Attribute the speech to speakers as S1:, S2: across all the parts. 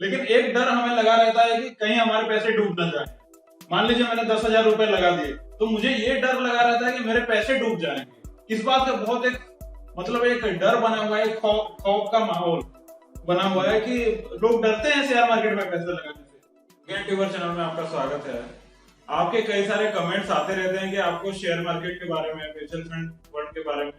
S1: लेकिन एक डर हमें लगा रहता है कि कहीं हमारे पैसे डूब ना जाए। मान लीजिए मैंने 10,000 रुपए लगा दिए, तो मुझे ये डर लगा रहता है कि मेरे पैसे डूब जाएंगे। इस बात का बहुत एक मतलब एक डर बना हुआ है, खौफ का माहौल बना हुआ है कि लोग डरते हैं शेयर मार्केट में पैसे लगाने से। गेट ट्यूबर चैनल में आपका स्वागत है। आपके कई सारे कमेंट्स आते रहते हैं कि आपको शेयर मार्केट के बारे में, म्यूचुअल फंड के बारे में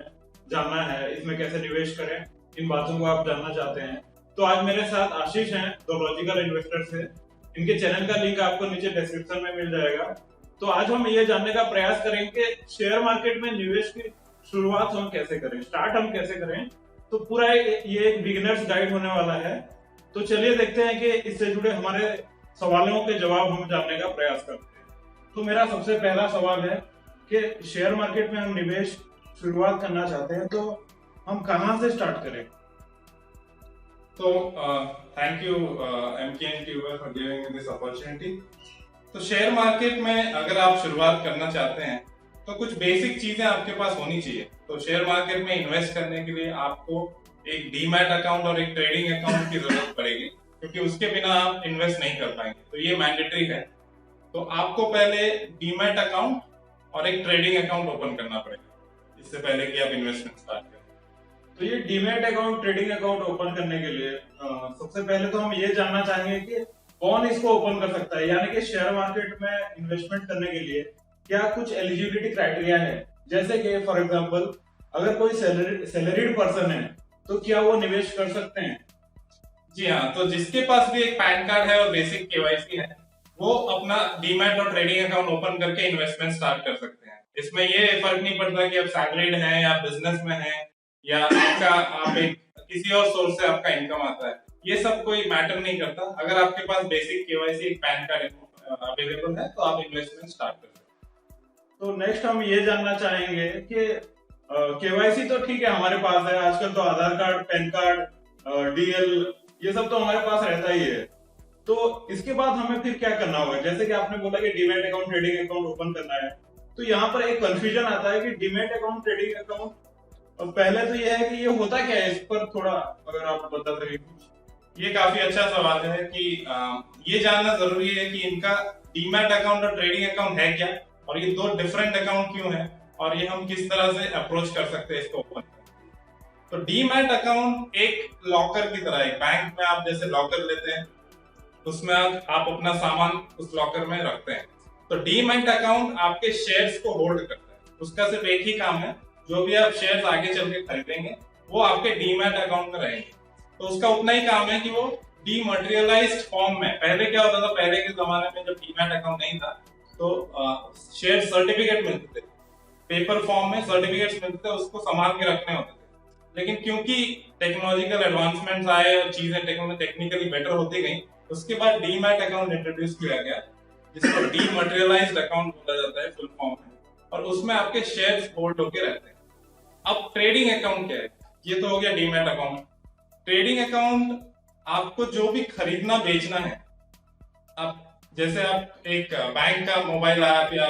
S1: जानना है, इसमें कैसे निवेश करें, इन बातों को आप जानना चाहते हैं। तो आज मेरे साथ आशीष हैं, द लॉजिकल इन्वेस्टर से। इनके चैनल का लिंक आपको नीचे डिस्क्रिप्शन में मिल जाएगा। तो आज हम ये जानने का प्रयास करेंगे शेयर मार्केट में निवेश की शुरुआत हम कैसे करें, स्टार्ट हम कैसे करें। तो पूरा ये एक बिगिनर्स गाइड होने वाला है। तो चलिए देखते हैं कि इससे जुड़े हमारे सवालों के जवाब हम जानने का प्रयास करते हैं। तो मेरा सबसे पहला सवाल है कि शेयर मार्केट में हम निवेश शुरुआत करना चाहते हैं, तो हम कहां से स्टार्ट करें?
S2: तो thank you MKN tuber for giving me this opportunity. तो शेयर मार्केट में अगर आप शुरुआत करना चाहते हैं तो कुछ बेसिक चीजें आपके पास होनी चाहिए। तो शेयर मार्केट में इन्वेस्ट करने के लिए आपको एक डीमैट अकाउंट और एक ट्रेडिंग अकाउंट की जरूरत पड़ेगी, क्योंकि उसके बिना आप इन्वेस्ट नहीं कर पाएंगे। तो ये मैंडेटरी है। तो आपको पहले डीमैट अकाउंट और एक ट्रेडिंग अकाउंट ओपन करना पड़ेगा इससे पहले कि आप इन्वेस्टमेंट स्टार्ट करें।
S1: तो ये demat account, trading account open करने के लिए सबसे पहले तो हम ये जानना चाहेंगे कि कौन इसको ओपन कर सकता है, यानी कि शेयर मार्केट में इन्वेस्टमेंट करने के लिए क्या कुछ एलिजिबिलिटी क्राइटेरिया है। जैसे कि फॉर एग्जांपल अगर कोई सैलरीड पर्सन है तो क्या वो निवेश कर सकते हैं?
S2: जी हाँ, तो जिसके पास भी एक पैन कार्ड है और बेसिक KYC है वो अपना डीमैट और ट्रेडिंग अकाउंट ओपन करके इन्वेस्टमेंट स्टार्ट कर सकते हैं। इसमें ये फर्क नहीं पड़ता कि आप सैलरीड हैं या बिजनेस में हैं या आप एक किसी और सोर्स से आपका इनकम आता है, ये सब कोई मैटर नहीं करता। अगर आपके पास बेसिक KYC एक पैन कार्ड अवेलेबल है तो आप इन्वेस्टमेंट स्टार्ट कर सकते हैं।
S1: तो नेक्स्ट हम ये जानना चाहेंगे कि KYC तो ठीक है हमारे पास है, आजकल तो आधार कार्ड, पैन कार्ड, DL ये सब तो हमारे पास रहता ही है। तो इसके बाद हमें फिर क्या करना होगा? जैसे कि आपने बोला कि demat account, trading account open करना है, तो यहाँ पर एक कंफ्यूजन आता है कि डीमैट अकाउंट, ट्रेडिंग अकाउंट, और पहले तो ये है कि ये होता क्या है, इस पर थोड़ा अगर आप बता सकें।
S2: ये काफी अच्छा सवाल है कि ये जानना जरूरी है कि इनका डीमैट अकाउंट और ट्रेडिंग अकाउंट है क्या, और ये दो डिफरेंट अकाउंट क्यों है, और ये हम किस तरह से अप्रोच कर सकते हैं इसको ओपन। तो डीमैट अकाउंट एक लॉकर की तरह है। बैंक में आप जैसे लॉकर लेते हैं, उसमें आप अपना सामान उस लॉकर में रखते हैं। तो डीमैट अकाउंट आपके शेयर्स को होल्ड करता है। उसका सिर्फ एक ही काम है, जो भी आप शेयर्स आगे चल के खरीदेंगे वो आपके डीमैट अकाउंट में रहेंगे। तो उसका उतना ही काम है कि वो डीमटेरियलाइज्ड फॉर्म में, पहले क्या होता था, पहले के जमाने में जब डीमैट अकाउंट नहीं था तो शेयर सर्टिफिकेट मिलते थे, पेपर फॉर्म में सर्टिफिकेट्स मिलते थे, उसको संभाल के रखने होते थे। लेकिन क्योंकि टेक्नोलॉजिकल एडवांसमेंट्स आए और चीजें टेक्निकली बेटर होती गई, उसके बाद डीमैट अकाउंट इंट्रोड्यूस किया गया, जिसको डीमटेरियलाइज्ड अकाउंट बोला जाता है फुल फॉर्म में, और उसमें आपके शेयर्स होल्ड होके रहते हैं। अब ट्रेडिंग अकाउंट क्या है? ये तो हो गया डीमैट अकाउंट। ट्रेडिंग अकाउंट आपको जो भी खरीदना बेचना है, आप जैसे आप एक बैंक का मोबाइल ऐप या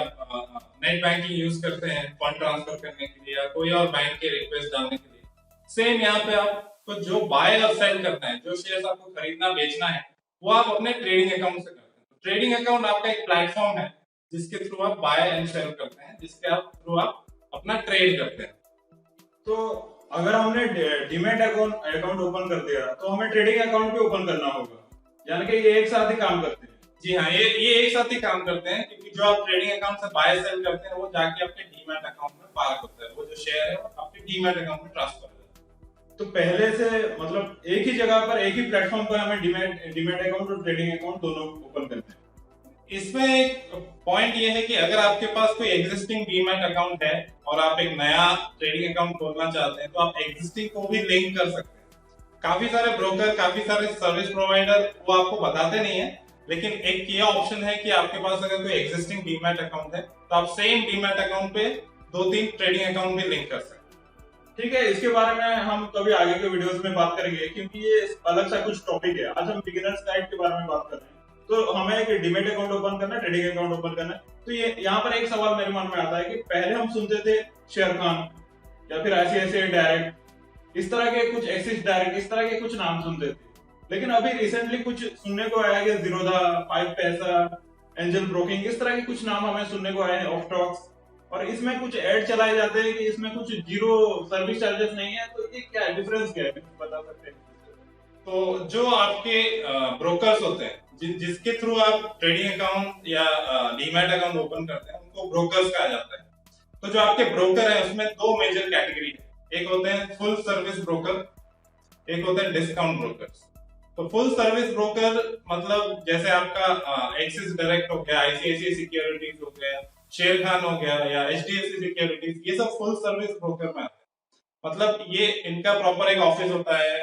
S2: नेट बैंकिंग यूज करते हैं फंड ट्रांसफर करने के लिए या कोई और बैंक के रिक्वेस्ट डालने के लिए, सेम यहाँ पे आपको जो बाय और सेल करना है, जो शेयर्स आपको खरीदना बेचना है, वो आप अपने ट्रेडिंग अकाउंट से करते हैं। ट्रेडिंग अकाउंट आपका एक प्लेटफॉर्म है जिसके थ्रू आप बाय एंड सेल करते हैं, जिसके थ्रू आप अपना ट्रेड करते हैं।
S1: तो अगर हमने डीमैट अकाउंट ओपन कर दिया तो हमें ट्रेडिंग अकाउंट भी ओपन करना होगा, यानी कि ये एक साथ ही काम करते हैं?
S2: जी हाँ, ये एक साथ ही काम करते हैं, क्योंकि जो आप ट्रेडिंग अकाउंट से बाय सेल करते हैं वो जाके आपके डीमैट अकाउंट में पार्क होता है। वो जो शेयर है वो आपके डीमैट अकाउंट में ट्रांसफर हो जाता है।
S1: तो पहले से मतलब एक ही जगह पर, एक ही प्लेटफॉर्म पर हमें डीमैट अकाउंट और ट्रेडिंग अकाउंट दोनों ओपन करते हैं।
S2: इसमें एक पॉइंट ये है कि अगर आपके पास कोई एग्जिस्टिंग डीमैट अकाउंट है और आप एक नया ट्रेडिंग अकाउंट खोलना चाहते हैं, तो आप एग्जिस्टिंग को भी लिंक कर सकते हैं। काफी सारे ब्रोकर, काफी सारे सर्विस प्रोवाइडर वो आपको बताते नहीं है, लेकिन एक ये ऑप्शन है कि आपके पास अगर कोई एग्जिस्टिंग डीमैट अकाउंट है तो आप सेम डीमैट अकाउंट पे 2-3 ट्रेडिंग अकाउंट भी लिंक कर सकते हैं।
S1: ठीक है, इसके बारे में हम कभी आगे के वीडियोस में बात करेंगे, क्योंकि ये अलग सा कुछ टॉपिक है। आज हम बिगिनर्स गाइड के बारे में बात कर रहे हैं। तो हमें एक डीमैट अकाउंट ओपन करना है, ट्रेडिंग अकाउंट ओपन करना है। तो ये यहाँ पर एक सवाल मेरे मन में आता है कि पहले हम सुनते थे शेयर खान या फिर ICICI डायरेक्ट, इस तरह के कुछ, एक्सिस डायरेक्ट, इस तरह के कुछ नाम सुनते थे। लेकिन अभी रिसेंटली कुछ सुनने को आया कि जीरोधा, 5पैसा, एंजल ब्रोकिंग, इस तरह के कुछ नाम हमें सुनने को आए हैं, ऑफटॉक्स, और इसमें कुछ ऐड चलाए जाते हैं कि इसमें कुछ जीरो सर्विस चार्जेस नहीं है। तो ये क्या है, डिफरेंस क्या है, बता सकते हैं?
S2: तो जो आपके ब्रोकर्स होते हैं, जिसके थ्रू आप ट्रेडिंग अकाउंट या डीमैट अकाउंट ओपन करते हैं, उनको ब्रोकर्स कहा जाता है। तो जो आपके ब्रोकर है उसमें दो मेजर कैटेगरी है, एक होते हैं फुल सर्विस ब्रोकर, एक होते हैं डिस्काउंट ब्रोकर्स। तो फुल सर्विस ब्रोकर मतलब जैसे आपका एक्सिस डायरेक्ट हो गया, आईसीआईसीआई सिक्योरिटीज हो गया, शेर खान हो गया, या एचडीएफसी सिक्योरिटीज, ये सब फुल सर्विस ब्रोकर में आते हैं। मतलब ये इनका प्रॉपर एक ऑफिस होता है,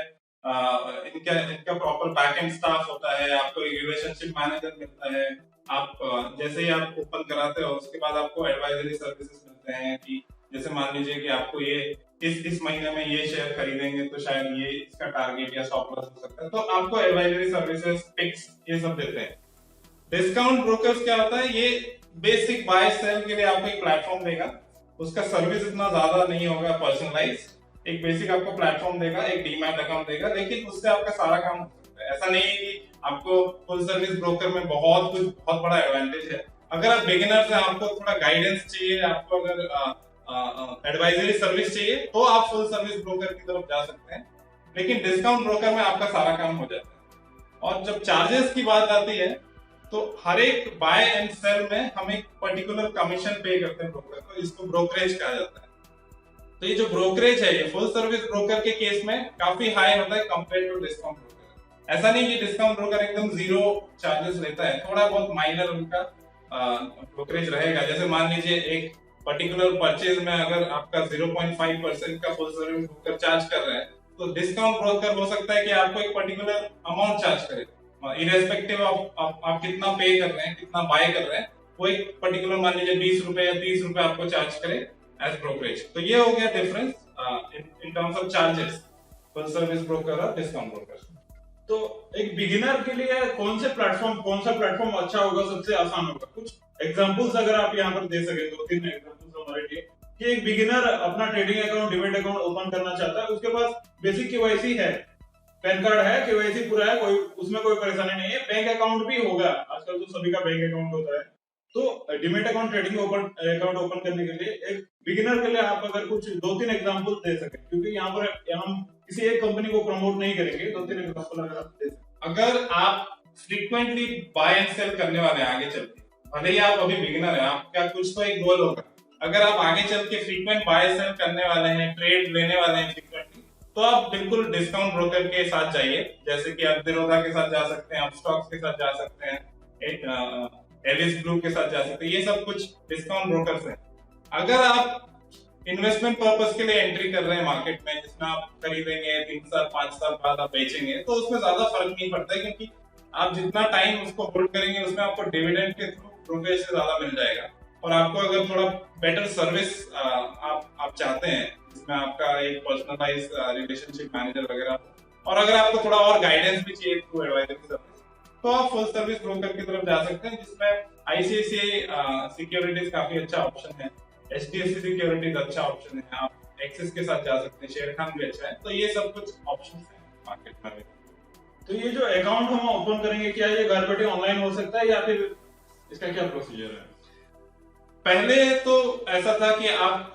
S2: इनका प्रॉपर बैक एंड स्टाफ होता है, आपको एक रिलेशनशिप मैनेजर मिलता है। आप जैसे ही आप ओपन कराते हो उसके बाद आपको एडवाइजरी सर्विसेज मिलते हैं कि जैसे मान लीजिए कि आपको ये इस महीने में ये शेयर खरीदेंगे तो शायद ये इसका टारगेट या स्टॉप लॉस हो सकता है, तो आपको एडवाइजरी सर्विसेज, पिक्स, ये सब देते हैं। डिस्काउंट ब्रोकर्स क्या होता है, ये बेसिक बाय सेल के लिए आपको एक प्लेटफॉर्म देगा, उसका सर्विस इतना ज्यादा नहीं होगा पर्सनलाइज, एक बेसिक आपको प्लेटफॉर्म देगा, एक डीमैट अकाउंट देगा, लेकिन उससे आपका सारा काम हो सकता है। ऐसा नहीं है कि आपको फुल सर्विस ब्रोकर में बहुत बड़ा एडवांटेज है। अगर आप बिगिनर्स हैं, आपको थोड़ा गाइडेंस चाहिए, आपको अगर एडवाइजरी सर्विस चाहिए, तो आप फुल सर्विस ब्रोकर की तरफ जा सकते हैं, लेकिन डिस्काउंट ब्रोकर में आपका सारा काम हो जाता है। और जब चार्जेस की बात आती है तो हर एक बाय एंड सेल में हम एक पर्टिकुलर कमीशन पे करते हैं ब्रोकर को, इसको ब्रोकरेज कहा जाता है। तो ये जो ब्रोकरेज है, ये फुल सर्विस ब्रोकर के केस में काफी हाई होता है कंपेयर टू डिस्काउंट ब्रोकर। ऐसा नहीं कि डिस्काउंट ब्रोकर एकदम जीरो चार्जेस लेता है, थोड़ा बहुत माइनर उनका ब्रोकरेज रहेगा। जैसे मान लीजिए एक पर्टिकुलर परचेज में अगर आपका 0.5% का फुल सर्विस ब्रोकर चार्ज कर रहा है, तो डिस्काउंट ब्रोकर हो सकता है कि आपको एक पर्टिकुलर अमाउंट चार्ज करे, इरेस्पेक्टिव ऑफ आप कितना पे कर रहे हैं, कितना बाय कर रहे हैं, वो एक पर्टिकुलर मान लीजिए 20 रुपए या 30 रुपए आपको चार्ज करे एज ब्रोकरेज। तो ये हो गया difference in terms of charges, full service broker और डिस्काउंट ब्रोकर।
S1: तो एक बिगिनर के लिए कौन सा प्लेटफॉर्म अच्छा होगा, सबसे आसान होगा? कुछ एग्जांपल्स अगर आप यहाँ पर दे सके, 2-3 एग्जांपल्स हमारे लिए, कि एक बिगिनर अपना trading account, demat account open करना चाहता है, उसके पास बेसिक केवाईसी है, पैन कार्ड है, केवाईसी पूरा है, कोई उसमें कोई परेशानी नहीं है, बैंक अकाउंट भी होगा, आजकल तो सभी का बैंक अकाउंट होता है। तो demat account, trading account open करने के लिए एक बिगिनर के लिए आप अगर कुछ 2-3 एग्जांपल दे सके, क्योंकि यहाँ पर हम किसी एक कंपनी को प्रमोट नहीं करेंगे, 2-3 एग्जांपल अगर आप दे सके।
S2: अगर आप फ्रीक्वेंटली बाय एंड सेल करने वाले हैं आगे चल के, भले ही आप अभी बिगिनर हैं, आपका कुछ तो एक गोल होगा, अगर आप आगे चल के फ्रीक्वेंट बाय सेल करने वाले हैं, ट्रेड लेने वाले हैं फ्रीक्वेंटली, तो आप बिल्कुल डिस्काउंट ब्रोकर के साथ जाइए। जैसे कि आप जीरोधा के साथ जा सकते हैं, अपस्टॉक्स के साथ जा सकते हैं, एलिस ग्रुप के साथ जा सकते हैं, ये सब कुछ डिस्काउंट ब्रोकर्स हैं। अगर आप इन्वेस्टमेंट पर्पस के लिए एंट्री कर रहे हैं मार्केट में, जिसमें आप खरीदेंगे 3 साल 5 साल बाद आप बेचेंगे, तो उसमें ज्यादा फर्क नहीं पड़ता है, क्योंकि आप जितना टाइम उसको होल्ड करेंगे उसमें आपको डिविडेंड के थ्रू ब्रोकरेज से ज्यादा मिल जाएगा। और आपको अगर थोड़ा बेटर सर्विस आप चाहते हैं, जिसमें आपका एक पर्सनलाइज रिलेशनशिप मैनेजर वगैरह, और अगर आपको थोड़ा और गाइडेंस भी चाहिए थ्रू एडवाइजरी सर्विस, तो आप फुल सर्विस ब्रोकर की तरफ जा सकते हैं, जिसमें आईसीआईसीआई सिक्योरिटीज काफी अच्छा ऑप्शन है, एचडीएफसी सिक्योरिटीज अच्छा ऑप्शन है, आप एक्सिस के साथ जा सकते हैं, शेर खान भी अच्छा है। तो ये सब कुछ ऑप्शन है मार्केट में।
S1: तो ये जो अकाउंट हम ओपन करेंगे, क्या ये घर बैठे ऑनलाइन हो सकता है या फिर इसका क्या प्रोसीजर है?
S2: पहले तो ऐसा था कि आप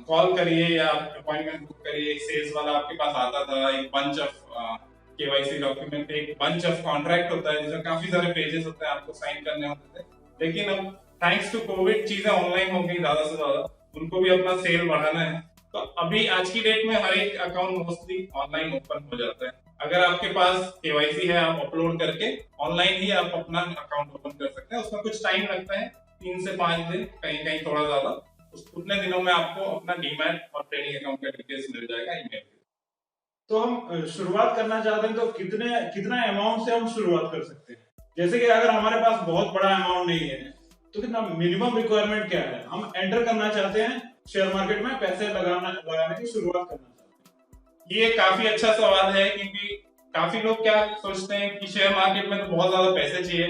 S2: कॉल करिए या अपॉइंटमेंट बुक करिए, एक सेल्स वाला आपके पास आता था, एक बंच ऑफ केवाईसी डॉक्यूमेंट, एक बंच ऑफ कॉन्ट्रैक्ट होता है जिसमें काफी सारे पेजेस होते हैं, आपको साइन करने होते थे। लेकिन अब थैंक्स टू कोविड चीजें ऑनलाइन हो गई ज्यादा से ज्यादा, उनको भी अपना सेल बढ़ाना है, तो अभी आज की डेट में हर एक अकाउंट मोस्टली ऑनलाइन ओपन हो जाता है। अगर आपके पास केवाईसी है, आप अपलोड करके ऑनलाइन ही आप अपना अकाउंट ओपन कर सकते हैं। उसमें कुछ टाइम लगता है, 3 से 5 दिन, कहीं कहीं थोड़ा ज्यादा। उतने दिनों में आपको अपना डीमैट और ट्रेडिंग अकाउंट का डिटेल्स मिल जाएगा ईमेल।
S1: तो हम शुरुआत करना चाहते हैं तो कितना अमाउंट से हम शुरुआत कर सकते हैं? जैसे कि अगर हमारे पास बहुत बड़ा अमाउंट नहीं है, तो कितना मिनिमम रिक्वायरमेंट क्या है? हम एंटर करना चाहते हैं शेयर मार्केट में, पैसे लगाने की शुरुआत करना चाहते हैं।
S2: ये काफी अच्छा सवाल है, क्योंकि काफी लोग क्या सोचते हैं कि शेयर मार्केट में तो बहुत ज्यादा पैसे चाहिए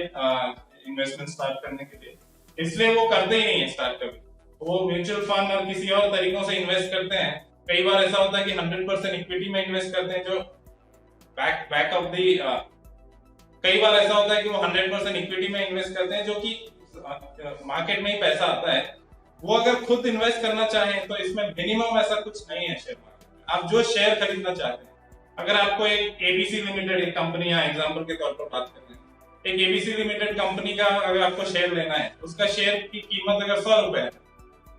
S2: इन्वेस्टमेंट स्टार्ट करने के लिए, इसलिए वो करते ही नहीं है स्टार्ट कभी। वो म्यूचुअल फंड और किसी और तरीकों से इन्वेस्ट करते हैं। कई बार ऐसा होता है कि 100% इक्विटी में इन्वेस्ट करते हैं, जो बैक ऑफ दी कई बार ऐसा होता है कि वो 100% इक्विटी में इन्वेस्ट करते हैं, जो कि मार्केट में ही पैसा आता है। वो अगर खुद इन्वेस्ट करना चाहें तो इसमें मिनिमम ऐसा कुछ नहीं है शेयर मार्केट में। आप जो शेयर खरीदना चाहते हैं, अगर आपको एक एबीसी लिमिटेड एक कंपनी, या एग्जांपल के तौर पर बात करें, एक एबीसी लिमिटेड कंपनी का अगर आपको शेयर लेना है, उसका शेयर की कीमत अगर 100 रुपए है,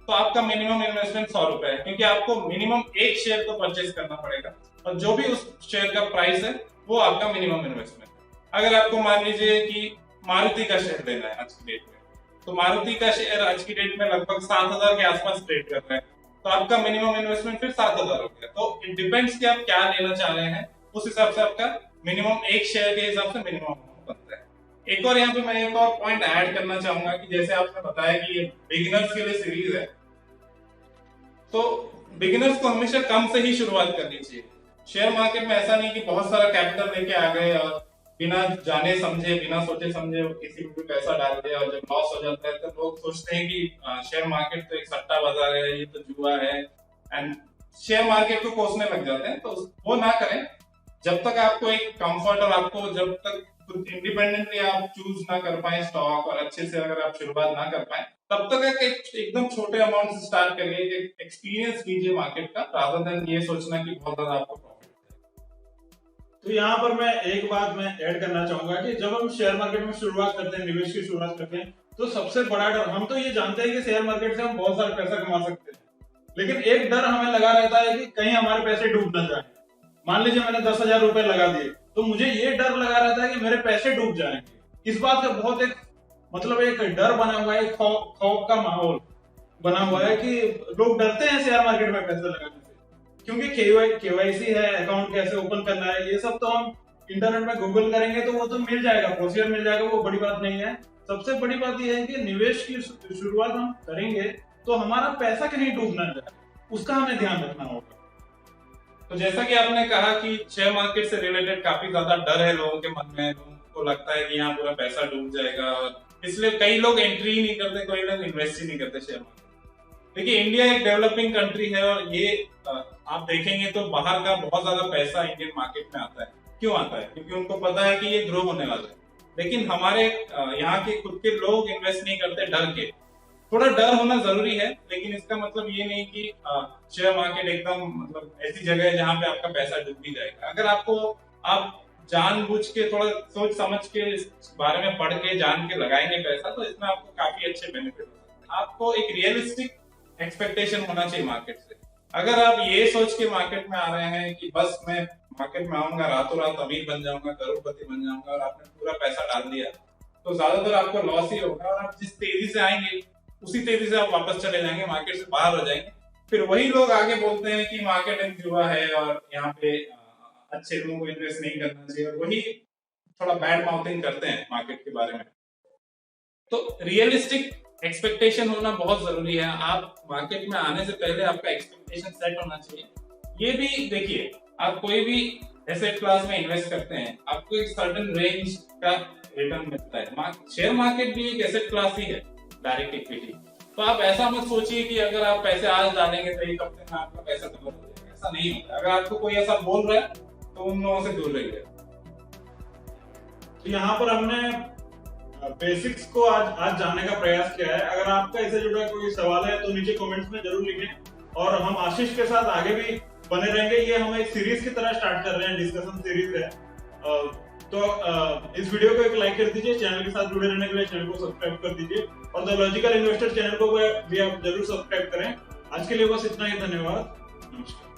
S2: तो आपका मिनिमम इन्वेस्टमेंट 100 रुपए है, क्योंकि आपको मिनिमम एक शेयर को परचेज करना पड़ेगा और जो भी उस शेयर का प्राइस है वो आपका मिनिमम इन्वेस्टमेंट है। अगर आपको मान लीजिए कि मारुति का शेयर लेना है आज की डेट में, तो मारुति का शेयर आज की डेट में लगभग 7,000 के आसपास ट्रेड कर रहा है, तो आपका मिनिमम इन्वेस्टमेंट फिर 7,000 हो गया। तो इट डिपेंड्स कि आप क्या लेना चाह रहे हैं, उस हिसाब से आपका मिनिमम एक शेयर के हिसाब से मिनिमम बनता है। एक और यहाँ पे मैं एक और पॉइंट ऐड करना चाहूंगा कि जैसे आपने बताया कि ये बिगिनर्स के लिए सीरीज है, तो बिगिनर्स को हमेशा कम से ही शुरुआत करनी चाहिए। शेयर मार्केट में ऐसा नहीं कि बहुत सारा कैपिटल लेके आ गए और बिना जाने समझे, बिना सोचे समझे किसी में भी पैसा डाल दिया, और जब लॉस हो जाता है तो लोग सोचते हैं कि शेयर मार्केट तो एक सट्टा बाजार है, ये तो जुआ है, एंड शेयर मार्केट को कोसने लग जाते हैं। तो वो ना करें। जब तक आपको एक कंफर्ट और आपको जब तक खुद इंडिपेंडेंटली आप चूज ना कर पाए स्टॉक, और अच्छे से अगर आप शुरुआत ना कर पाए, तब तक एकदम छोटे अमाउंट से स्टार्ट करिए, एक्सपीरियंस लीजिए मार्केट का, रादर देन ये सोचना कि बहुत ज्यादा आपको प्रॉफिट।
S1: तो यहाँ पर मैं एक बात मैं ऐड करना चाहूंगा कि जब हम शेयर मार्केट में शुरुआत करते हैं, निवेश की शुरुआत करते हैं, तो सबसे बड़ा डर, हम तो ये जानते हैं कि शेयर मार्केट से हम बहुत सारा पैसा कमा सकते हैं, लेकिन एक डर हमें लगा रहता है कि कहीं हमारे पैसे डूब ना जाए। मान लीजिए मैंने 10,000 रुपए लगा दिए, तो मुझे ये डर लगा रहता है कि मेरे पैसे डूब जाएंगे। इस बात का बहुत एक मतलब एक डर बना हुआ है, एक खौफ का माहौल बना हुआ है कि लोग डरते हैं शेयर मार्केट में पैसे लगाने से, क्योंकि केवाईसी है, अकाउंट कैसे ओपन करना है, ये सब तो हम इंटरनेट में गूगल करेंगे तो वो तो मिल जाएगा, प्रोसीजर मिल जाएगा, वो बड़ी बात नहीं है। सबसे बड़ी बात यह है कि निवेश की शुरुआत हम करेंगे तो हमारा पैसा कहीं डूब ना जाए, उसका हमें ध्यान रखना होगा।
S2: तो जैसा कि आपने कहा कि शेयर मार्केट से रिलेटेड काफी ज्यादा डर है लोगों के मन में, लोगों को लगता है कि यहाँ पूरा पैसा डूब जाएगा, और इसलिए कई लोग एंट्री ही नहीं करते, कई लोग इन्वेस्ट ही नहीं करते शेयर मार्केट। देखिए, इंडिया एक डेवलपिंग कंट्री है, और ये आप देखेंगे तो बाहर का बहुत ज्यादा पैसा इंडियन मार्केट में आता है। क्यों आता है? क्योंकि उनको पता है कि ये ग्रो होने वाला है। लेकिन हमारे यहाँ के खुद के लोग इन्वेस्ट नहीं करते डर के। थोड़ा डर होना जरूरी है, लेकिन इसका मतलब ये नहीं कि शेयर मार्केट एकदम मतलब ऐसी जगह है जहाँ पे आपका पैसा डूब भी जाएगा। अगर आप जानबूझ के थोड़ा सोच समझ के इस बारे में पढ़ के जान के लगाएंगे पैसा, तो इसमें आपको काफी अच्छे बेनिफिट हो सकते हैं। आपको एक रियलिस्टिक एक्सपेक्टेशन होना चाहिए मार्केट से। अगर आप ये सोच के मार्केट में आ रहे हैं कि बस मैं मार्केट में आऊंगा, रातों रात अमीर बन जाऊंगा, करोड़पति बन जाऊंगा, और आपने पूरा पैसा डाल दिया, तो ज्यादातर आपको लॉस ही होगा। और आप जिस तेजी से आएंगे उसी तेजी से आप वापस चले जाएंगे, मार्केट से बाहर हो जाएंगे। फिर वही लोग आगे बोलते हैं कि मार्केट एक जुआ है और यहाँ पे अच्छे लोगों को इन्वेस्ट नहीं करना चाहिए, और वही थोड़ा बैड माउथिंग करते हैं मार्केट के बारे में। तो रियलिस्टिक एक्सपेक्टेशन होना बहुत जरूरी है। आप मार्केट में आने से पहले आपका एक्सपेक्टेशन सेट होना चाहिए। ये भी देखिए, आप कोई भी एसेट क्लास में इन्वेस्ट करते हैं, आपको एक सर्टेन रेंज का रिटर्न मिलता है। शेयर मार्केट भी एक एसेट क्लास ही है, डायरेक्ट इक्विटी। तो आप ऐसा मत सोचिए कि अगर आप पैसे आज डालेंगे तो एक हफ्ते में आपका पैसा डबल हो जाएगा, ऐसा नहीं होता। अगर आपको कोई ऐसा बोल रहा है तो उन लोगों से दूर रहिए।
S1: तो यहाँ पर हमने बेसिक्स को आज जानने का प्रयास किया है। अगर आपका इससे जुड़ा कोई सवाल है तो नीचे कमेंट्स में जरूर लिखें, और हम आशीष के साथ आगे भी बने रहेंगे। ये हम एक सीरीज की तरह स्टार्ट कर रहे हैं, डिस्कशन सीरीज है। तो इस वीडियो को एक लाइक कर दीजिए, चैनल के साथ जुड़े रहने के लिए चैनल को सब्सक्राइब कर दीजिए, और द लॉजिकल इन्वेस्टर चैनल को भी आप जरूर सब्सक्राइब करें। आज के लिए बस इतना ही, धन्यवाद, नमस्कार।